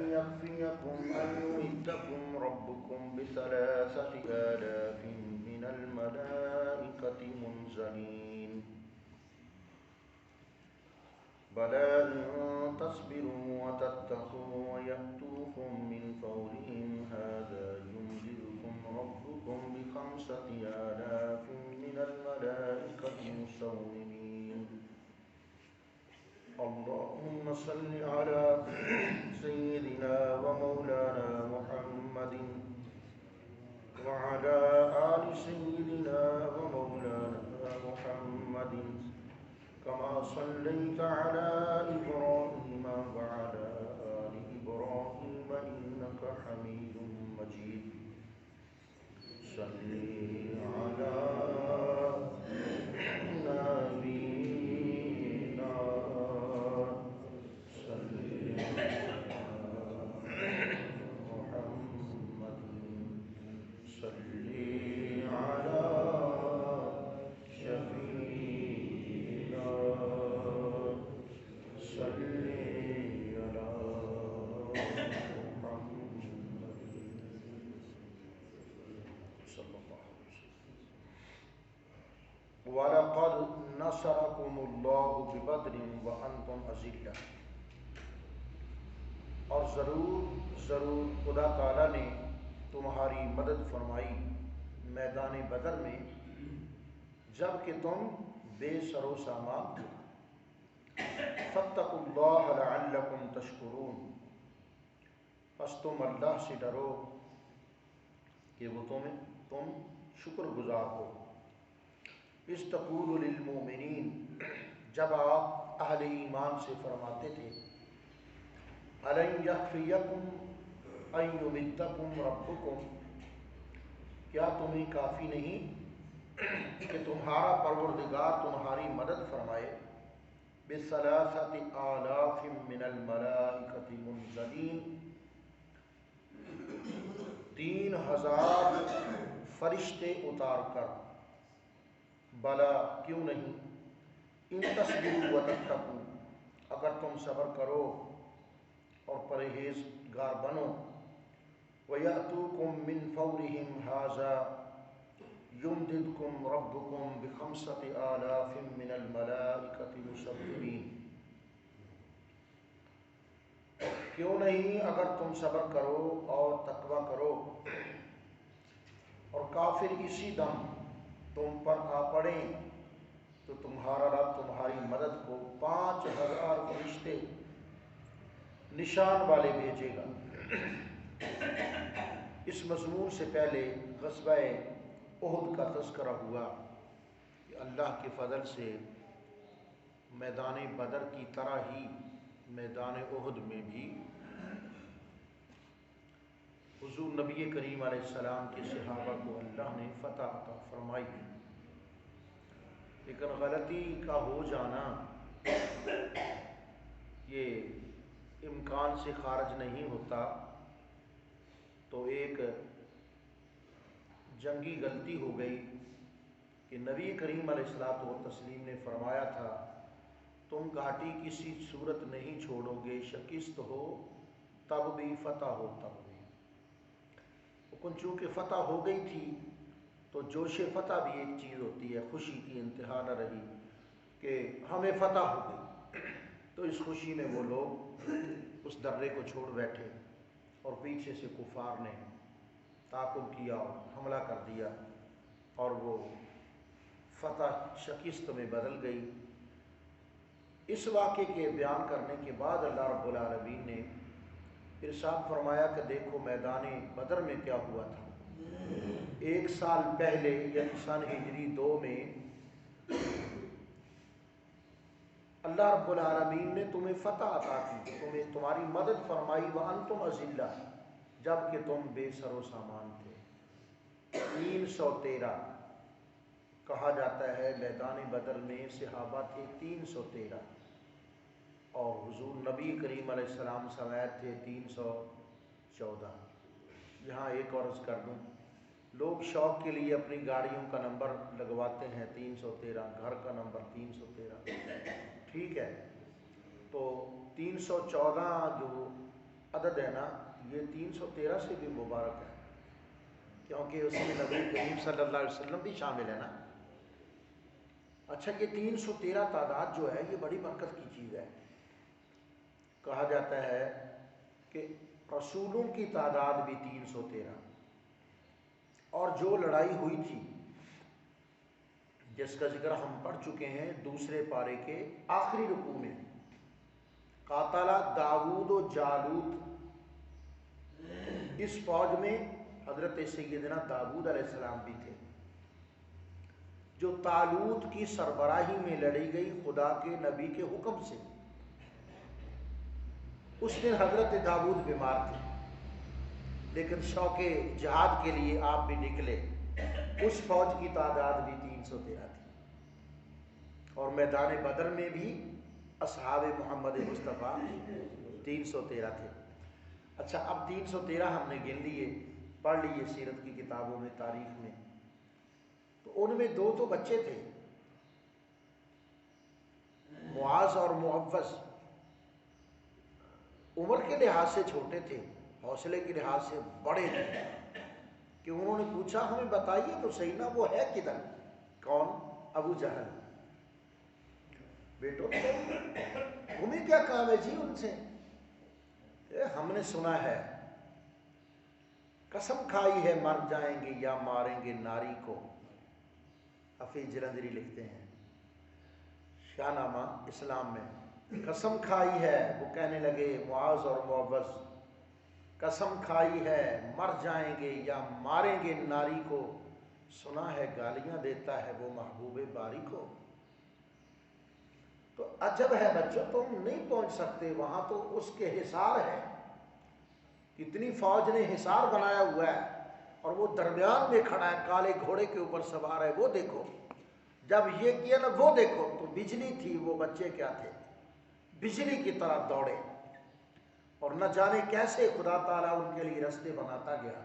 يكفيكم أن يمدكم ربكم بثلاثة آلاف من الملائكة منزلين بلى إن تصبروا وتتقوا ويأتوكم من فورهم هذا يمددكم ربكم بخمسة آلاف من الملائكة مسومين اللهم صل على سيدنا ومولانا محمد وعلى آل سيدنا ومولانا محمد كما صليت على إبراهيم وعلى آل إبراهيم إنك حميد مجيد صل على نبينا صل على محمد صل على شفيعنا صل على محمد صلی اللہ علیہ وسلم وَلَقَدْ نَصَرَكُمُ اللَّهُ بِبَدْرٍ وَأَنْتُمْ أَذِلَّةٌ، اور ضرور خدا تعالیٰ نے تمہاری مدد فرمائی میدان بدر میں جب کہ تم بے سر و سامان تھے۔ فَاتَّقُوا اللَّهَ لَعَلَّكُمْ تَشْكُرُونَ، پس تم اللہ سے ڈرو کہ وہ تم شکر گزار ہو۔ اِذْ تَقُولُ لِلْمُؤْمِنِينَ، جب آپ اہل ایمان سے فرماتے تھے أَلَنْ يَكْفِيَكُمْ أَنْ يُمِدَّكُمْ رَبُّكُمْ، کیا تمہیں کافی نہیں کہ تمہارا پروردگار تمہاری مدد فرمائے بِثَلَاثَةِ آلَافٍ مِّنَ الْمَلَائِكَةِ مُنزَلِينَ، 3000 فرشتے اتار کر، بلا کیوں نہیں، ان تصبروا وتتقوا، اگر تم صبر کرو اور پرہیزگار بنو، وَيَأْتُوكُم مِّن فَوْرِهِمْ هَٰذَا يُمْدِدْكُمْ رَبُّكُم بِخَمْسَةِ آلَافٍ مِّنَ الْمَلَائِكَةِ مُسَوِّمِينَ، کیوں نہیں اگر تم صبر کرو اور تقوی کرو اور کافر اسی دم تم پر آ پڑیں تو تمہارا رب تمہاری مدد کو 5000 فرشتے نشان والے بھیجے گا۔ اس مضمون سے پہلے غزوہ احد کا تذکرہ ہوا کہ اللہ کے فضل سے میدان بدر کی طرح ہی میدان احد میں بھی حضور نبی کریم علیہ السلام کے صحابہ کو اللہ نے فتح عطا فرمائی، لیکن غلطی کا ہو جانا یہ امکان سے خارج نہیں ہوتا۔ تو ایک جنگی غلطی ہو گئی کہ نبی کریم علیہ الصلوۃ والتسلیم نے فرمایا تھا تم گھاٹی کسی صورت نہیں چھوڑو گے، شکست ہو تب بھی فتح ہو تب بھی۔ لیکن چونکہ فتح ہو گئی تھی تو جوش فتح بھی ایک چیز ہوتی ہے، خوشی کی انتہا نہ رہی کہ ہمیں فتح ہو گئی، تو اس خوشی میں وہ لوگ اس درے کو چھوڑ بیٹھے اور پیچھے سے کفار نے تعاقب کیا اور حملہ کر دیا اور وہ فتح شکست میں بدل گئی۔ اس واقعے کے بیان کرنے کے بعد اللہ رب العالمین نے ارشاد فرمایا کہ دیکھو میدان بدر میں کیا ہوا تھا۔ 1 سال پہلے یعنی سن ہجری 2 میں اللہ رب العالمین نے تمہیں فتح عطا کی، تمہاری مدد فرمائی وانتم اذلہ، جب کہ تم بے سر و سامان تھے۔ 313 کہا جاتا ہے میدان بدر میں صحابہ تھے 313 اور حضور نبی کریم علیہ السلام سوائے تھے 314۔ یہاں ایک اور عرض کر دوں، لوگ شوق کے لیے اپنی گاڑیوں کا نمبر لگواتے ہیں 313، گھر کا نمبر 313، ٹھیک ہے۔ تو 314 جو عدد ہے نا یہ 313 سے بھی مبارک ہے، کیونکہ اس میں نبی کریم صلی اللہ علیہ وسلم بھی شامل ہے نا۔ اچھا یہ 313 تعداد جو ہے یہ بڑی برکت کی چیز ہے۔ کہا جاتا ہے کہ رسولوں کی تعداد بھی 313، اور جو لڑائی ہوئی تھی جس کا ذکر ہم پڑھ چکے ہیں دوسرے پارے کے آخری رکوع میں، قاتل داؤد و جالوت، اس فوج میں حضرت سیدنا داؤد علیہ السلام بھی تھے، جو طالوت کی سربراہی میں لڑی گئی خدا کے نبی کے حکم سے۔ اس دن حضرت داؤد بیمار تھے، لیکن شوق جہاد کے لیے آپ بھی نکلے۔ اس فوج کی تعداد بھی 313 تھی، اور میدان بدر میں بھی اصحاب محمد مصطفیٰ 313 تھے۔ اچھا اب 313 ہم نے گن لیے، پڑھ لیے سیرت کی کتابوں میں، تاریخ میں، تو ان میں دو تو بچے تھے، معاذ اور معوذ۔ عمر کے لحاظ سے چھوٹے تھے، حوصلے کے لحاظ سے بڑے تھے، کہ انہوں نے پوچھا ہمیں بتائیے تو صحیح نا وہ ہے کدھر؟ کون؟ ابو جہل۔ بیٹو تمہیں کیا کام ہے جی ان سے؟ ہم نے سنا ہے، قسم کھائی ہے مر جائیں گے یا ماریں گے ناری کو۔ حفیظ جلندری لکھتے ہیں شاہ نامہ اسلام میں، قسم کھائی ہے، وہ کہنے لگے معاذ اور معوذ، قسم کھائی ہے مر جائیں گے یا ماریں گے ناری کو، سنا ہے گالیاں دیتا ہے وہ محبوب باری کو۔ تو عجب ہے بچوں، تم نہیں پہنچ سکتے وہاں، تو اس کے حصار ہے، کتنی فوج نے حصار بنایا ہوا ہے، اور وہ درمیان میں کھڑا ہے، کالے گھوڑے کے اوپر سوار ہے، وہ دیکھو۔ جب یہ کیا نا وہ دیکھو، تو بجلی تھی، وہ بچے کیا تھے؟ بجلی کی طرح دوڑے، اور نہ جانے کیسے خدا تعالیٰ ان کے لیے راستے بناتا گیا،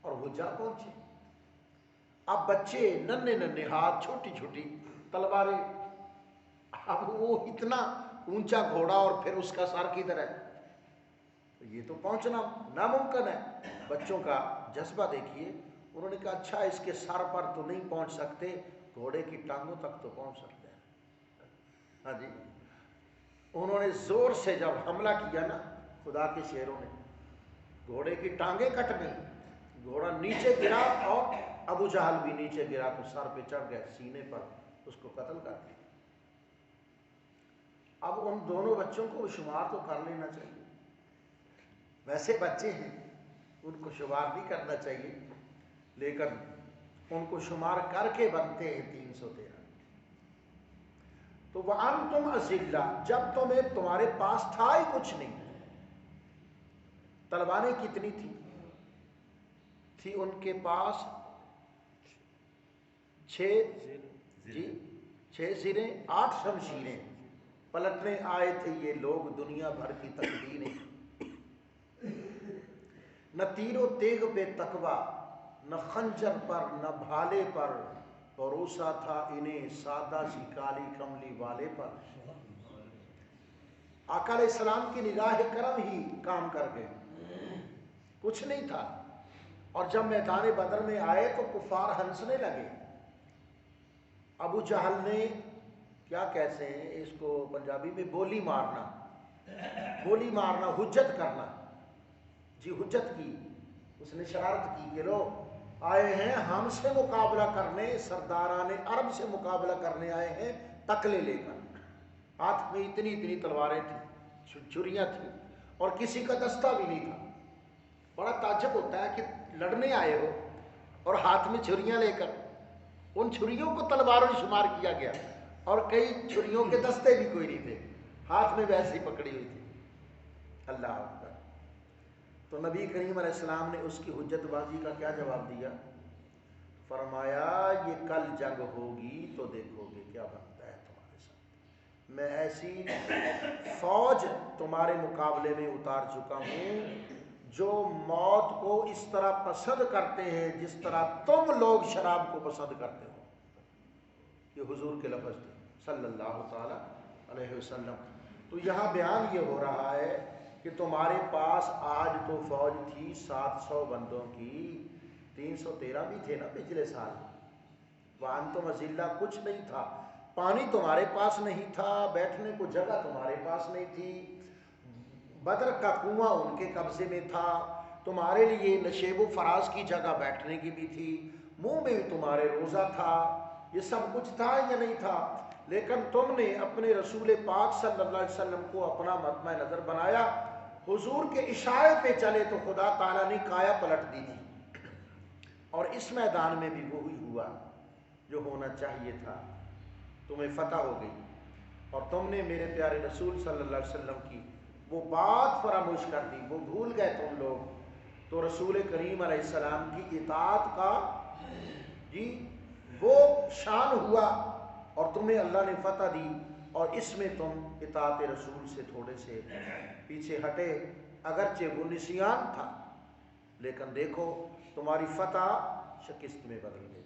اور وہ جا پہنچے۔ اب بچے ننھے ننھے ہاتھ، چھوٹی چھوٹی تلواریں، اب وہ اتنا اونچا گھوڑا اور پھر اس کا سر کدھر ہے؟ یہ تو پہنچنا ناممکن ہے۔ بچوں کا جذبہ دیکھیے، انہوں نے کہا اچھا اس کے سر پر تو نہیں پہنچ سکتے، گھوڑے کی ٹانگوں تک تو پہنچ سکتے ہیں۔ ہاں جی، انہوں نے زور سے جب حملہ کیا نا، خدا کے شیروں نے، گھوڑے کی ٹانگیں کٹ گئی، گھوڑا نیچے گرا، اور ابو جہل بھی نیچے گرا، تو سر پہ چڑھ گئے، سینے پر، اس کو قتل کر دیا۔ اب ان دونوں بچوں کو شمار تو کر لینا چاہیے، ویسے بچے ہیں ان کو شمار نہیں کرنا چاہیے، لیکن ان کو شمار کر کے بنتے ہیں 313۔ تو وَأَنْتُمْ أَذِلَّةٌ، جب تمہارے پاس تھا ہی کچھ نہیں۔ تلواریں کتنی تھی ان کے پاس؟ 6 زریں، 8 شمشیریں۔ پلٹنے آئے تھے یہ لوگ دنیا بھر کی تقدیریں، نہ تیر و تیغ پہ تقویٰ، نہ خنجر پر نہ بھالے پر، بھروسہ تھا انہیں سادہ سی کالی کملی والے پر۔ آقا علیہ السلام کی نگاہ کرم ہی کام کر گئے، کچھ نہیں تھا۔ اور جب میدان بدر میں آئے تو کفار ہنسنے لگے۔ ابو جہل نے کیا کہتے ہیں اس کو پنجابی میں، بولی مارنا، حجت کرنا، جی حجت کی، اس نے شرارت کی کہ لو آئے ہیں ہم سے مقابلہ کرنے، سرداران عرب سے مقابلہ کرنے آئے ہیں تکلے لے کر، ہاتھ میں اتنی تلواریں تھیں، چھریاں تھیں، اور کسی کا دستہ بھی نہیں تھا۔ بڑا تعجب ہوتا ہے کہ لڑنے آئے ہو اور ہاتھ میں چھریاں لے کر، ان چھریوں کو تلواروں نے شمار کیا گیا، اور کئی چھریوں کے دستے بھی کوئی نہیں تھے، ہاتھ میں ویسے ہی پکڑی ہوئی تھی۔ اللہ اکبر۔ تو نبی کریم علیہ السلام نے اس کی حجت بازی کا کیا جواب دیا؟ فرمایا یہ کل جنگ ہوگی تو دیکھو گے کیا بنتا ہے تمہارے ساتھ، میں ایسی فوج تمہارے مقابلے میں اتار چکا ہوں جو موت کو اس طرح پسند کرتے ہیں جس طرح تم لوگ شراب کو پسند کرتے ہو۔ یہ حضور کے لفظ تھے صلی اللہ تعالی علیہ وسلم۔ تو یہاں بیان یہ ہو رہا ہے کہ تمہارے پاس آج تو فوج تھی 700 بندوں کی، 313 بھی تھے نا پچھلے سال، وَأَنْتُمْ أَذِلَّةٌ کچھ نہیں تھا، پانی تمہارے پاس نہیں تھا، بیٹھنے کو جگہ تمہارے پاس نہیں تھی، بدر کا کنواں ان کے قبضے میں تھا، تمہارے لیے نشیب و فراز کی جگہ بیٹھنے کی بھی تھی، منہ میں تمہارے روزہ تھا، یہ سب کچھ تھا یا نہیں تھا؟ لیکن تم نے اپنے رسول پاک صلی اللہ علیہ وسلم کو اپنا مطمع نظر بنایا، حضور کے اشارے پہ چلے تو خدا تعالیٰ نے کایا پلٹ دی تھی، اور اس میدان میں بھی وہی ہوا جو ہونا چاہیے تھا، تمہیں فتح ہو گئی، اور تم نے میرے پیارے رسول صلی اللہ علیہ وسلم کی وہ بات فراموش کر دی، وہ بھول گئے تم لوگ، تو رسول کریم علیہ السلام کی اطاعت کا جی وہ شان ہوا، اور تمہیں اللہ نے فتح دی، اور اس میں تم اطاعت رسول سے تھوڑے سے پیچھے ہٹے، اگرچہ وہ نسیان تھا، لیکن دیکھو تمہاری فتح شکست میں بدل گئی۔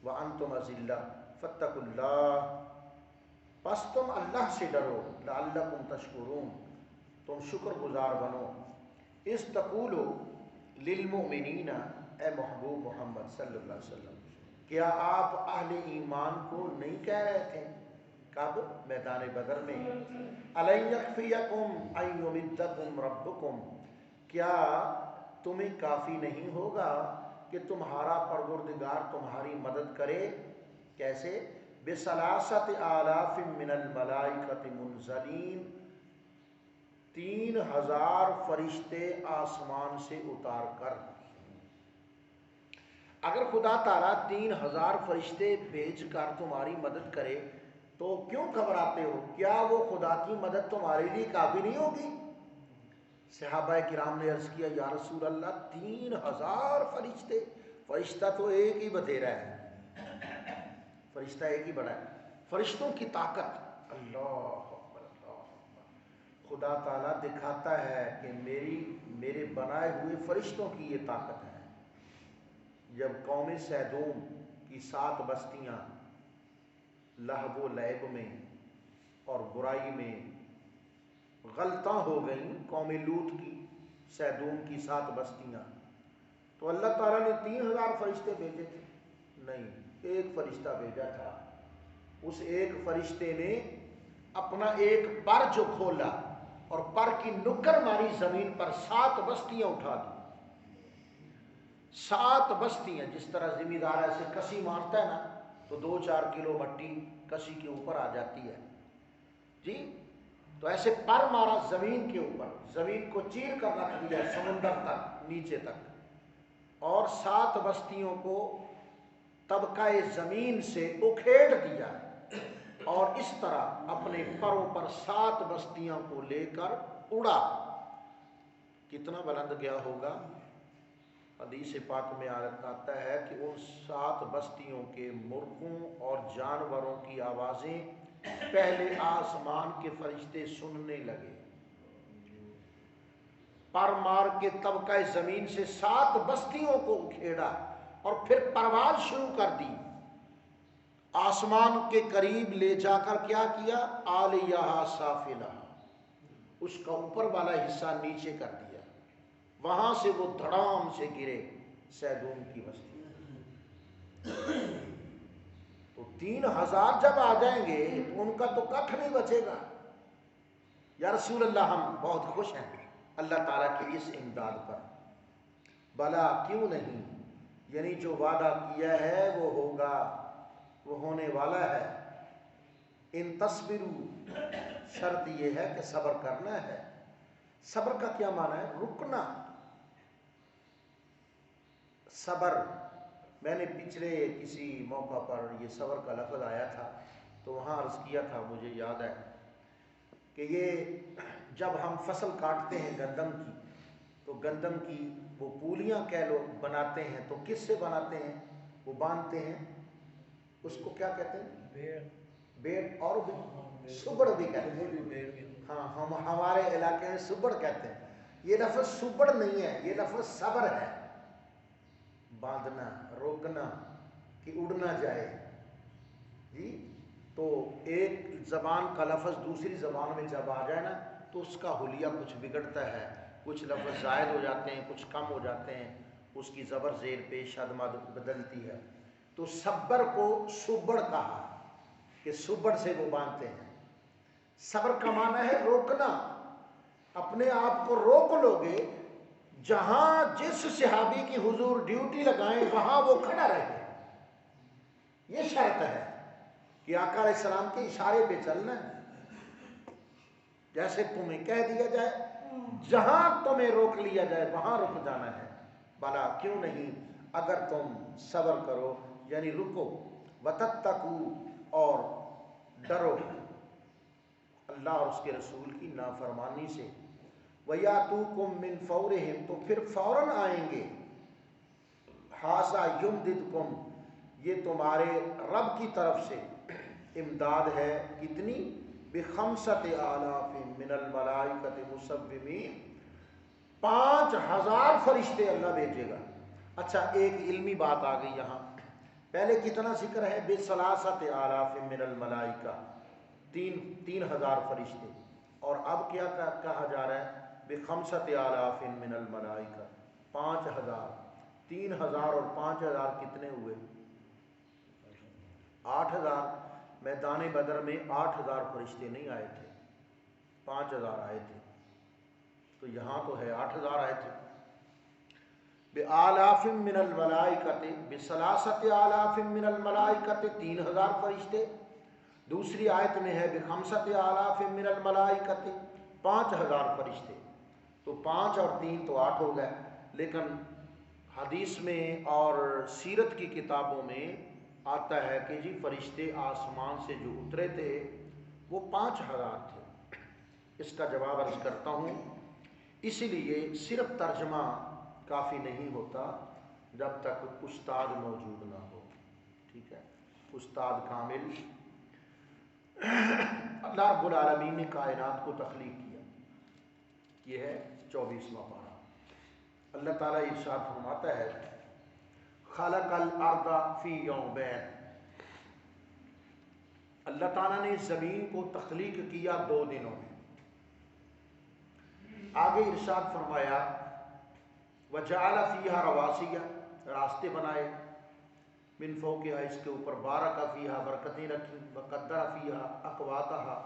وَأَنْتُمْ أَذِلَّةٌ فَاتَّقُوا اللَّهَ، پس تم اللہ سے ڈرو، لعلکم تشکرون، تم شکر گزار بنو، اس تقولو للمؤمنین، اے محبوب محمد صلی اللہ علیہ وسلم، کیا آپ اہل ایمان کو نہیں کہہ رہے تھے؟ کب؟ میدان بدر میں، أَلَنْ يَكْفِيَكُمْ أَنْ يُمِدَّكُمْ رَبُّكُمْ، کیا تمہیں کافی نہیں ہوگا کہ تمہارا پروردگار تمہاری مدد کرے؟ کیسے؟ بِثَلَاثَةِ آلَافٍ مِّنَ الْمَلَائِكَةِ مُنزَلِينَ، 3000 فرشتے آسمان سے اتار کر۔ اگر خدا تعالیٰ 3000 فرشتے بھیج کر تمہاری مدد کرے تو کیوں گھبراتے ہو؟ کیا وہ خدا کی مدد تمہارے لیے کافی نہیں ہوگی؟ صحابہ کرام نے عرض کیا، یا رسول اللہ 3000 فرشتے؟ فرشتہ تو ایک ہی بتھیرا ہے، فرشتہ ایک ہی بڑا ہے، فرشتوں کی طاقت، اللہ اکبر اللہ اکبر، خدا تعالیٰ دکھاتا ہے کہ میرے بنائے ہوئے فرشتوں کی یہ طاقت ہے۔ جب قوم سیدوم کی 7 بستیاں لہب و لعب میں اور برائی میں غلطاں ہو گئیں، قوم لوط کی سیدوم کی 7 بستیاں، تو اللہ تعالیٰ نے 3000 فرشتے بھیجے تھے؟ نہیں، ایک فرشتہ بھیجا تھا، اس ایک فرشتے نے اپنا ایک پر جو کھولا اور پر کی نکر ماری زمین پر 7 بستیاں اٹھا دی، 7 بستیاں، جس طرح زمیندار ایسے کسی مارتا ہے نا تو 2-4 کلو مٹی کسی کے اوپر آ جاتی ہے جی، تو ایسے پر مارا زمین کے اوپر، زمین کو چیر کر رکھ دیا سمندر تک، نیچے تک، اور 7 بستیوں کو طبقہ زمین سے اکھیڑ دیا، اور اس طرح اپنے پروں پر 7 بستیاں کو لے کر اڑا۔ کتنا بلند گیا ہوگا؟ حدیث پاک میں آتا ہے کہ ان 7 بستیوں کے مرغوں اور جانوروں کی آوازیں پہلے آسمان کے فرشتے سننے لگے، پر مار کے طبقہ زمین سے 7 بستیوں کو اکھیڑا اور پھر پرواز شروع کر دی، آسمان کے قریب لے جا کر کیا کیا؟ عالیہا سافلہا، اس کا اوپر والا حصہ نیچے کر دیا، وہاں سے وہ دھڑام سے گرے سیدوم کی بستی۔ تو 3000 جب آ جائیں گے تو ان کا تو ککھ نہیں بچے گا۔ یا رسول اللہ ہم بہت خوش ہیں اللہ تعالیٰ کی اس امداد پر۔ بلا کیوں نہیں، یعنی جو وعدہ کیا ہے وہ ہوگا، وہ ہونے والا ہے۔ ان تصبروا، شرط یہ ہے کہ صبر کرنا ہے۔ صبر کا کیا معنی ہے؟ رکنا۔ صبر، میں نے پچھلے کسی موقع پر یہ صبر کا لفظ آیا تھا تو وہاں عرض کیا تھا، مجھے یاد ہے کہ یہ جب ہم فصل کاٹتے ہیں گندم کی، تو گندم کی وہ پولیاں کہہ لو بناتے ہیں، تو کس سے بناتے ہیں؟ وہ باندھتے ہیں، اس کو کیا کہتے ہیں؟ بیڑ، اور بھی سبڑ بھی کہتے ہیں، ہاں ہم ہمارے علاقے میں سبڑ کہتے ہیں۔ یہ لفظ سبڑ نہیں ہے، یہ لفظ صبر ہے، باندھنا، روکنا کہ اڑ نہ جائے جی۔ تو ایک زبان کا لفظ دوسری زبان میں جب آ جائے نا تو اس کا حلیہ کچھ بگڑتا ہے، کچھ لفظ زائد ہو جاتے ہیں، کچھ کم ہو جاتے ہیں، اس کی زبر زیر پیش شد مد بدلتی ہے۔ تو صبر کو سبڑ کہا کہ سبڑ سے وہ باندھتے ہیں۔ صبر کا معنی ہے روکنا، اپنے آپ کو روک لو گے، جہاں جس صحابی کی حضور ڈیوٹی لگائیں وہاں وہ کھڑا رہے، یہ شرط ہے کہ آقا علیہ السلام کے اشارے پہ چلنا ہے، جیسے تمہیں کہہ دیا جائے، جہاں تمہیں روک لیا جائے وہاں رک جانا ہے۔ بلا کیوں نہیں، اگر تم صبر کرو یعنی رکو، وتتقوا اور ڈرو اللہ اور اس کے رسول کی نافرمانی سے، وَيَأْتُوكُم مِّن فَوْرِهِمْ تو پھر فوراً آئیں گے، حَاذَا يُمْدِدْكُم یہ تمہارے رب کی طرف سے امداد ہے، کتنی؟ ب5,000 من الملائکۃ مصومین 5,000 فرشتے اللہ بھیجے گا۔ اچھا ایک علمی بات آ گئی یہاں، پہلے کتنا ذکر ہے؟ ب3,000 من الملائکہ 3,000 فرشتے، اور اب کیا کہا جا رہا ہے؟ ب5,000 من الملائکہ 5,000، 3,000 اور 5,000 کتنے ہوئے؟ 8,000۔ میدان بدر میں 8,000 فرشتے نہیں آئے تھے، 5,000 آئے تھے، تو یہاں تو ہے 8,000 آئے تھے۔ بآلاف من الملائکۃ ب3,000 من الملائکۃ 3,000 فرشتے، دوسری آیت میں ہے ب5,000 من الملائکۃ 5,000 فرشتے، تو 5 اور 3 تو 8 ہو گئے، لیکن حدیث میں اور سیرت کی کتابوں میں آتا ہے کہ جی فرشتے آسمان سے جو اترے تھے وہ 5,000 تھے۔ اس کا جواب عرض کرتا ہوں، اسی لیے صرف ترجمہ کافی نہیں ہوتا جب تک استاد موجود نہ ہو، ٹھیک ہے؟ استاد کامل، اللہ رب العالمین نے کائنات کو تخلیق کیا، یہ ہے 24واں پارہ۔ اللہ تعالیٰ ارشاد فرماتا ہے خلق الارض فی یومین، اللہ تعالیٰ نے زمین کو تخلیق کیا 2 دنوں میں۔ آگے ارشاد فرمایا وجعل فیہا رواسیّ، راستے بنائے، من فوقہا اس کے اوپر، بارک فیہا برکتیں رکھی، وقدر فیہا اقواتہا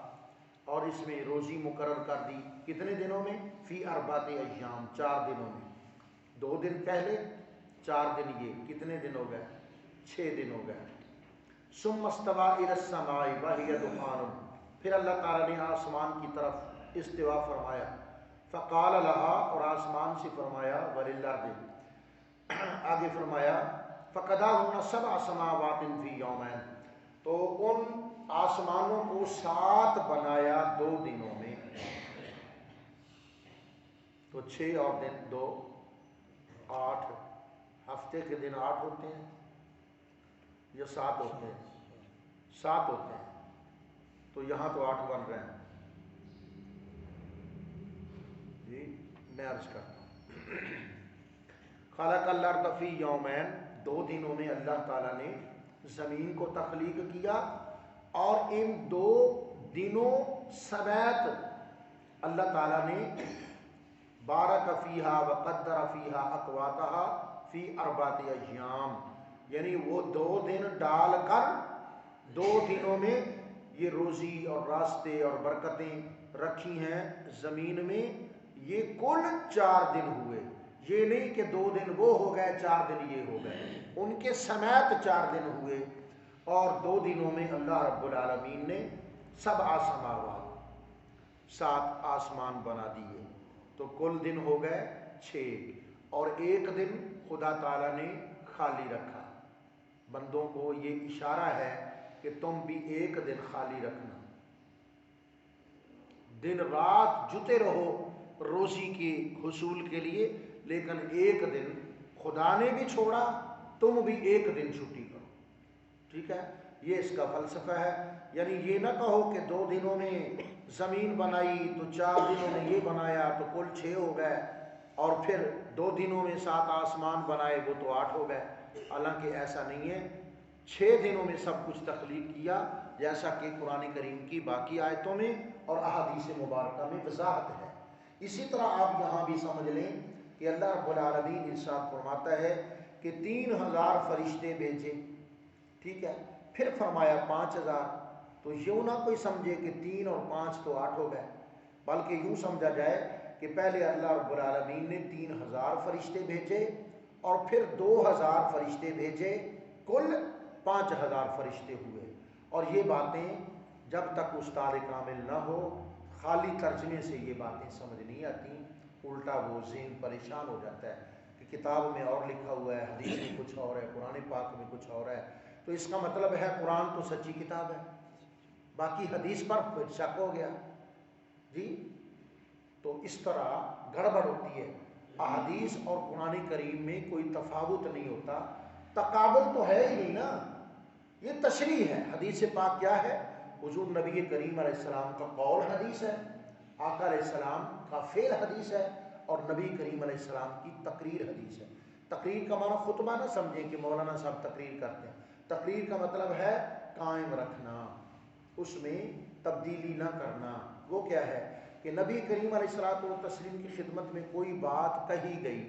اور اس میں روزی مقرر کر دی، کتنے دنوں میں؟ فی 4 ایام 4 دنوں میں، 2 دن پہلے 4 دن یہ، کتنے دن ہو گئے؟ 6 دن ہو گئے۔ ثم استوى الى السماء وهي دخان، پھر اللہ تعالیٰ نے آسمان کی طرف استوا فرمایا، فقال لها اور آسمان سے فرمایا، وللارض آگے فرمایا فقضاهن 7 سماوات في يومين، تو ان آسمانوں کو 7 بنایا 2 دنوں میں، تو 6 اور دن 2 8، ہفتے کے دن 8 ہوتے ہیں یا 7 ہوتے ہیں؟ 7 ہوتے ہیں، تو یہاں تو 8 بن رہے ہیں۔ جی میں عرض کرتا ہوں، خلق الارض فی یومین، 2 دنوں میں اللہ تعالیٰ نے زمین کو تخلیق کیا، اور ان 2 دنوں سمیت اللہ تعالیٰ نے بارک فیہا وقدر فیہا اقواتہا فی 4 ایام، یعنی وہ 2 دن ڈال کر 2 دنوں میں یہ روزی اور راستے اور برکتیں رکھی ہیں زمین میں، یہ کل 4 دن ہوئے، یہ نہیں کہ 2 دن وہ ہو گئے 4 دن یہ ہو گئے، ان کے سمیت 4 دن ہوئے، اور 2 دنوں میں اللہ رب العالمین نے 7 سماوات 7 آسمان بنا دیے، تو کل دن ہو گئے 6، اور 1 دن خدا تعالیٰ نے خالی رکھا۔ بندوں کو یہ اشارہ ہے کہ تم بھی 1 دن خالی رکھنا، دن رات جتے رہو روزی کے حصول کے لیے، لیکن 1 دن خدا نے بھی چھوڑا، تم بھی 1 دن چھٹی کرو، ٹھیک ہے؟ یہ اس کا فلسفہ ہے، یعنی یہ نہ کہو کہ 2 دنوں میں زمین بنائی تو 4 دنوں میں یہ بنایا تو کل 6 ہو گئے، اور پھر 2 دنوں میں 7 آسمان بنائے وہ تو 8 ہو گئے، حالانکہ ایسا نہیں ہے، 6 دنوں میں سب کچھ تخلیق کیا، جیسا کہ قرآن کریم کی باقی آیتوں میں اور احادیث مبارکہ میں وضاحت ہے۔ اسی طرح آپ یہاں بھی سمجھ لیں کہ اللہ رب العالمین ارشاد فرماتا ہے کہ 3000 فرشتے بھیجے، ٹھیک ہے، پھر فرمایا 5000۔ تو یوں نہ کوئی سمجھے کہ 3 اور 5 تو 8 ہو گئے، بلکہ یوں سمجھا جائے کہ پہلے اللہ رب العالمین نے 3000 فرشتے بھیجے اور پھر 2000 فرشتے بھیجے، کل 5000 فرشتے ہوئے۔ اور یہ باتیں جب تک استاد کامل نہ ہو خالی ترجمے سے یہ باتیں سمجھ نہیں آتی، الٹا وہ ذہن پریشان ہو جاتا ہے کہ کتاب میں اور لکھا ہوا ہے، حدیث میں کچھ اور ہے، قرآن پاک میں کچھ اور ہے، تو اس کا مطلب ہے قرآن تو سچی کتاب ہے، باقی حدیث پر پھر شک ہو گیا جی۔ تو اس طرح گڑبڑ ہوتی ہے۔ احادیث اور قرآن کریم میں کوئی تفاوت نہیں ہوتا، تقابل تو ہے ہی نہیں نا، یہ تشریح ہے۔ حدیث پاک کیا ہے؟ حضور نبی کریم علیہ السلام کا قول حدیث ہے، آقا علیہ السلام کا فعل حدیث ہے، اور نبی کریم علیہ السلام کی تقریر حدیث ہے۔ تقریر کا معنی خطبہ نہ سمجھیں کہ مولانا صاحب تقریر کرتے ہیں، تقریر کا مطلب ہے قائم رکھنا، اس میں تبدیلی نہ کرنا۔ وہ کیا ہے کہ نبی کریم علیہ الصلوۃ والتسلیم کی خدمت میں کوئی بات کہی گئی،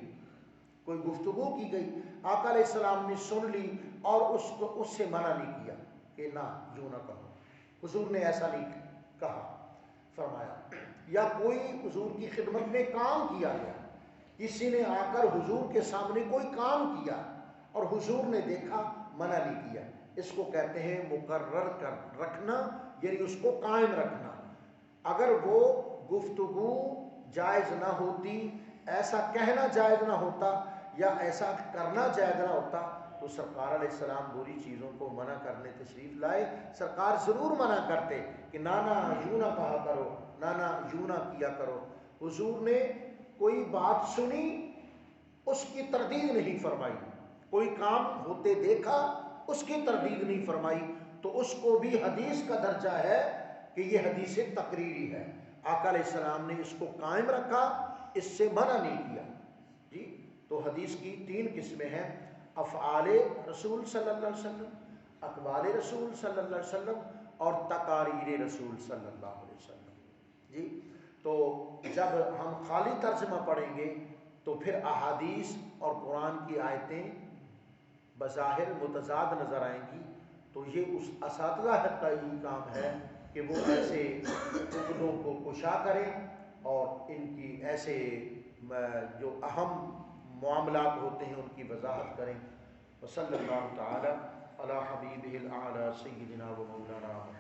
کوئی گفتگو کی گئی، آقا علیہ السلام نے سن لی اور اس سے منع نہیں کیا کہ نہ یوں نہ کہو، حضور نے ایسا نہیں کہا فرمایا۔ یا کوئی حضور کی خدمت میں کام کیا گیا، کسی نے آ کر حضور کے سامنے کوئی کام کیا اور حضور نے دیکھا، منع نہیں کیا، اس کو کہتے ہیں مقرر کر رکھنا، یعنی اس کو قائم رکھنا۔ اگر وہ گفتگو جائز نہ ہوتی، ایسا کہنا جائز نہ ہوتا یا ایسا کرنا جائز نہ ہوتا تو سرکار علیہ السلام بری چیزوں کو منع کرنے تشریف لائے، سرکار ضرور منع کرتے کہ نانا یوں نہ کہا کرو، نانا یوں نہ کیا کرو۔ حضور نے کوئی بات سنی، اس کی تردید نہیں فرمائی، کوئی کام ہوتے دیکھا، اس کی تردید نہیں فرمائی، تو اس کو بھی حدیث کا درجہ ہے کہ یہ حدیث تقریری ہے۔ آقا علیہ السلام نے اس کو قائم رکھا، اس سے منع نہیں کیا جی۔ تو حدیث کی 3 قسمیں ہیں، افعال رسول صلی اللہ علیہ وسلم، اقوال رسول صلی اللہ علیہ وسلم، اور تقاریر رسول صلی اللہ علیہ وسلم جی۔ تو جب ہم خالی ترجمہ پڑھیں گے تو پھر احادیث اور قرآن کی آیتیں بظاہر متضاد نظر آئیں گی، تو یہ اس اساتذہ کا ہی کام ہے کہ وہ ایسے عقدوں کو کشا کریں اور ان کی ایسے جو اہم معاملات ہوتے ہیں ان کی وضاحت کریں۔ وصلی اللہ تعالی علی حبیبہ الاعلی سیدنا و مولانا